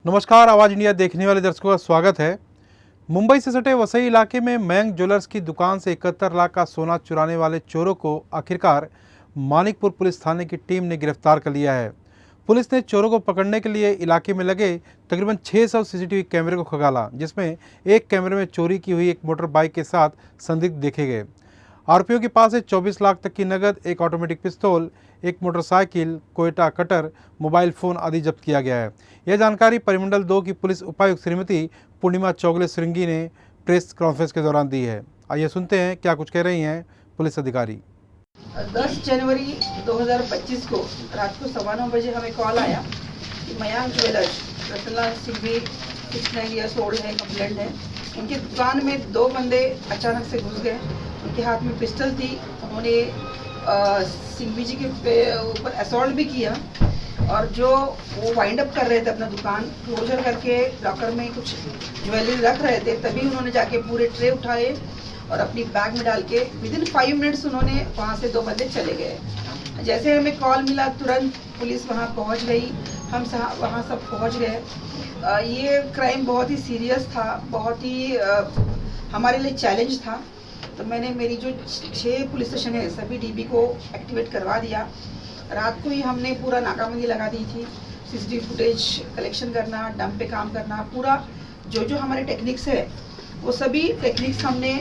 नमस्कार, आवाज़ इंडिया देखने वाले दर्शकों का स्वागत है। मुंबई से सटे वसई इलाके में मयंक ज्वेलर्स की दुकान से 71 लाख का सोना चुराने वाले चोरों को आखिरकार मानिकपुर पुलिस थाने की टीम ने गिरफ्तार कर लिया है। पुलिस ने चोरों को पकड़ने के लिए इलाके में लगे तकरीबन 600 सीसीटीवी कैमरे को खंगाला, जिसमें एक कैमरे में चोरी की हुई एक मोटर बाइक के साथ संदिग्ध देखे गए। आरोपियों के पास से 24 लाख तक की नकद, एक ऑटोमेटिक पिस्तौल, एक motorcycle, Quetta cutter, mobile phone आदि जब्त किया गया है। यह जानकारी परिमंडल 2 की पुलिस उपायुक्त श्रीमती पूर्णिमा चौगले श्रृंगी ने प्रेस कॉन्फ्रेंस के दौरान दी है। आइए सुनते हैं क्या कुछ कह रही हैं पुलिस अधिकारी। 10 जनवरी 2025 को रात को 9:15 बजे हमें कॉल आया कि मयंक ज्वेलर्स रतनलाल सिंह भी 69 ईयर्स ओल्ड है, कंप्लेंट है। उनकी दुकान में 2 बंदे अचानक से घुस गए। उनके हाथ में पिस्टल थी। उन्होंने सिंघवी जी के ऊपर असॉल्ट भी किया और जो वो वाइंड अप कर रहे थे अपना दुकान क्लोजर करके लॉकर में कुछ ज्वेलरी रख रहे थे, तभी उन्होंने जाके पूरे ट्रे उठाए और अपनी बैग में डाल के विदिन 5 मिनट्स उन्होंने वहाँ से 2 बंदे चले गए। जैसे हमें कॉल मिला तुरंत पुलिस वहाँ पहुँच गई, हम वहाँ सब पहुँच गए। ये क्राइम बहुत ही सीरियस था, बहुत ही हमारे लिए चैलेंज था। तो मैंने मेरी जो 6 पुलिस स्टेशन है सभी डीबी को एक्टिवेट करवा दिया। रात को ही हमने पूरा नाकाबंदी लगा दी थी, सीसीटीवी फुटेज कलेक्शन करना, डंप पे काम करना, पूरा जो जो हमारे टेक्निक्स है वो सभी टेक्निक्स हमने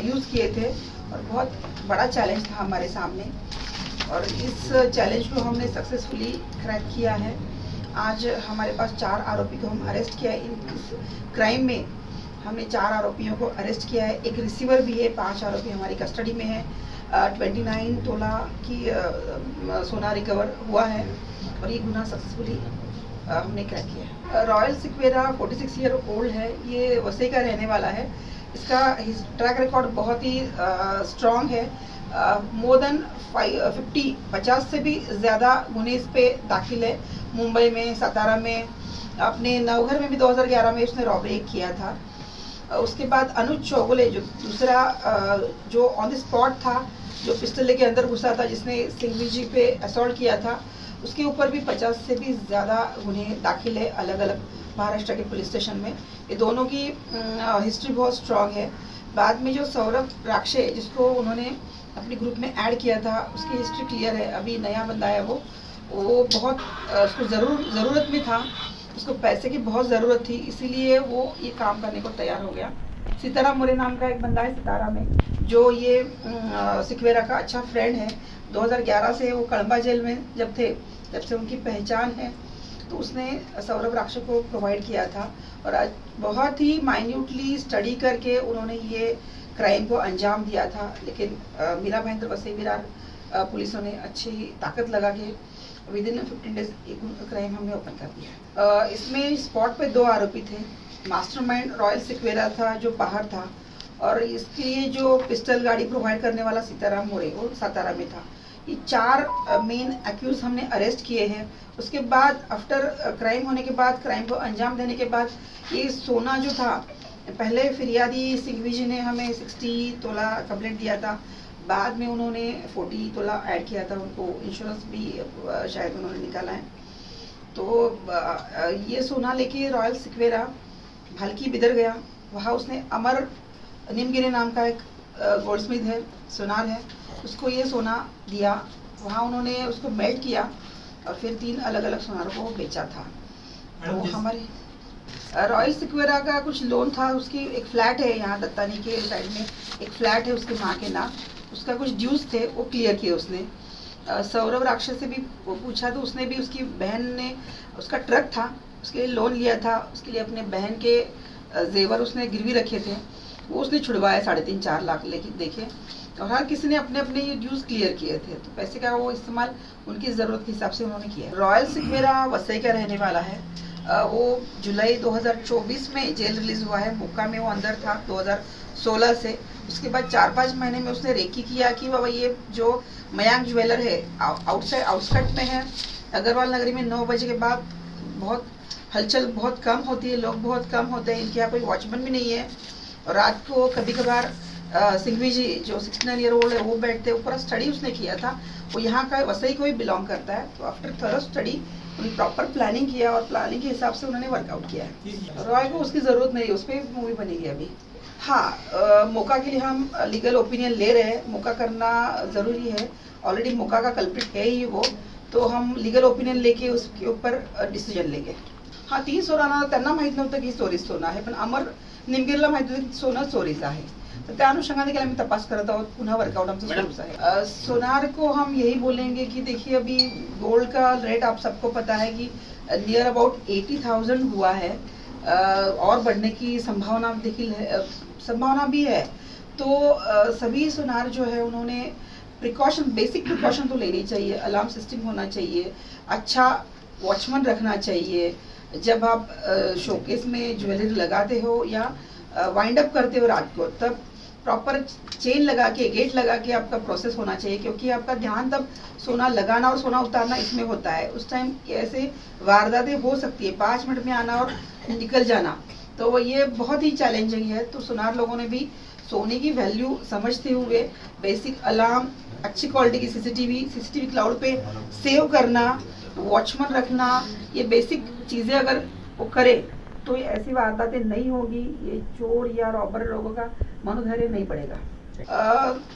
यूज़ किए थे और बहुत बड़ा चैलेंज था हमारे सामने और इस चैलेंज को हमने सक्सेसफुली क्रैक किया है। आज हमारे पास 4 आरोपी को हम अरेस्ट किया है। इस क्राइम में हमने 4 आरोपियों को अरेस्ट किया है। एक रिसीवर भी है। 5 आरोपी हमारी कस्टडी में है। 29 तोला की सोना रिकवर हुआ है और ये गुना सक्सेसफुली हमने क्रैक किया है। रॉयल सिक्वेरा 46 ईयर ओल्ड है, ये वसई का रहने वाला है। इसका ट्रैक रिकॉर्ड बहुत ही स्ट्रॉन्ग है। मोर देन 50 से भी ज़्यादा गुने इस पे दाखिल है। मुंबई में, सतारा में, अपने नवघर में भी 2011 में उसने रॉबरी किया था। उसके बाद अनुज चौगले जो दूसरा जो ऑन द स्पॉट था, जो पिस्टल लेके अंदर घुसा था, जिसने सिंघवी जी पे असॉल्ट किया था, उसके ऊपर भी 50 से भी ज़्यादा गुन्हे दाखिल है अलग अलग महाराष्ट्र के पुलिस स्टेशन में। ये दोनों की हिस्ट्री बहुत स्ट्रांग है। बाद में जो सौरभ राक्षे जिसको उन्होंने अपने ग्रुप में ऐड किया था, उसकी हिस्ट्री क्लियर है। अभी नया बंदा है वो बहुत उसको ज़रूरत में था, उसको पैसे की बहुत ज़रूरत थी, इसीलिए वो ये काम करने को तैयार हो गया। सितारा मोरे नाम का एक बंदा है सितारा में, जो ये सिक्वेरा का अच्छा फ्रेंड है। 2011 से वो कड़ंबा जेल में जब थे तब से उनकी पहचान है। तो उसने सौरभ राक्षे को प्रोवाइड किया था और आज बहुत ही माइन्यूटली स्टडी करके उन्होंने ये क्राइम को अंजाम दिया था। लेकिन मीरा भाईंदर वसई विरार पुलिसों ने अच्छी ताकत लगा के विदिन 15 डेज एक क्राइम हमने ओपन कर दिया। इसमें स्पॉट पे 2 आरोपी थे। मास्टरमाइंड रॉयल सिक्वेरा था जो बाहर था और इसके लिए जो पिस्टल गाड़ी प्रोवाइड करने वाला सीताराम मोरे वो सतारा में था। ये 4 मेन एक्यूज हमने अरेस्ट किए हैं। उसके बाद आफ्टर क्राइम होने के बाद, क्राइम को अंजाम देने के बाद, ये सोना जो था, पहले फिरियादी सिंघवी जी ने हमें 60 तोला कंप्लेंट दिया था। बाद में उन्होंने 40 तोला ऐड किया था, उनको इंश्योरेंस भी शायद उन्होंने निकाला है। तो ये सोना लेके रॉयल सिक्वेरा भालकी बिदर गया। वहाँ उसने अमर निमगिरी नाम का एक गोल्डस्मिथ है, सोनार है, उसको ये सोना दिया। वहाँ उन्होंने उसको मेल्ट किया और फिर 3 अलग अलग सोनारों को बेचा था। तो हमारे रॉयल सिक्वेरा का कुछ लोन था, उसकी एक फ्लैट है यहाँ दत्तानी के साइड में, एक फ्लैट है उसके माँ के नाम, उसका कुछ ड्यूज थे वो क्लियर किए उसने। सौरभ राक्षस से भी वो पूछा तो उसने भी, उसकी बहन ने, उसका ट्रक था, उसके लिए लोन लिया था, उसके लिए अपने बहन के जेवर उसने गिरवी रखे थे, वो उसने छुड़वाया 3.5-4 लाख लेके देखे। और हर किसी ने अपने अपने ये ड्यूज क्लियर किए थे, तो पैसे का वो इस्तेमाल उनकी ज़रूरत के हिसाब से उन्होंने किया। रॉयल सिक्वेरा वसई का रहने वाला है। वो जुलाई 2024 में जेल रिलीज हुआ है। मुक्का में वो अंदर था 2016 से। उसके बाद 4-5 महीने में उसने रेकी किया कि बाबा ये जो मयंक ज्वेलर है आउटसाइड आउटस्कट में है। अग्रवाल नगरी में 9 बजे के बाद बहुत हलचल बहुत कम होती है, लोग बहुत कम होते हैं, इनके यहाँ कोई वॉचमैन भी नहीं है। और रात को कभी कभार सिंघवी जी जो 69 ईयर ओल्ड है वो बैठते। ऊपर स्टडी उसने किया था, वो यहाँ का वसई को ही बिलोंग करता है। तो आफ्टर थॉरो स्टडी उन्होंने प्रॉपर प्लानिंग किया और प्लानिंग के हिसाब से उन्होंने वर्कआउट किया है। रॉय को उसकी ज़रूरत नहीं है, उस पर मूवी बनेगी अभी। हाँ, मौका के लिए हम लीगल ओपिनियन ले रहे हैं, मौका करना ज़रूरी है। ऑलरेडी मौका का कल्प्रिट है ही वो, तो हम लीगल ओपिनियन लेके उसके ऊपर डिसिजन लेंगे। हाँ, 3 सोना त्यांना माहीत नव्हतं की चोरीस सोनं आहे, पण अमर निमगिरीला माहिती होतं की सोनं चोरीचं आहे, तर त्या अनुषंगाने आम्ही तपास करत आहोत। पुन्हा वर्कआउट आमचं सुरूच आहे। सोनार को हम यही बोलेंगे कि देखिए अभी गोल्ड का रेट आप सबको पता है कि नियर अबाउट 80,000 हुआ है, और बढ़ने की संभावना देखिए है, संभावना भी है। तो सभी सोनार जो है उन्होंने प्रिकॉशन, बेसिक प्रिकॉशन तो लेनी चाहिए। अलार्म सिस्टम होना चाहिए, अच्छा वॉचमैन रखना चाहिए। जब आप शोकेस में ज्वेलरी लगाते हो या वाइंड अप करते हो रात को, तब प्रॉपर चेन लगा के, गेट लगा के आपका प्रोसेस होना चाहिए, क्योंकि आपका ध्यान तब सोना लगाना और सोना उतारना इसमें होता है। उस टाइम ऐसे वारदातें हो सकती है, 5 मिनट में आना और निकल जाना, तो ये बहुत ही चैलेंजिंग है। तो सोनार लोगों ने भी सोने की वैल्यू समझते हुए बेसिक अलार्म, अच्छी क्वालिटी की सीसीटीवी क्लाउड पे सेव करना, वॉचमैन रखना, ये बेसिक चीज़ें अगर वो करे तो ये ऐसी वारदातें नहीं होगी, ये चोर या रॉबर लोगों का मनोधैर्य नहीं पड़ेगा।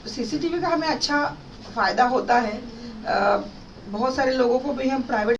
सीसीटीवी का हमें अच्छा फ़ायदा होता है। बहुत सारे लोगों को भी हम प्राइवेट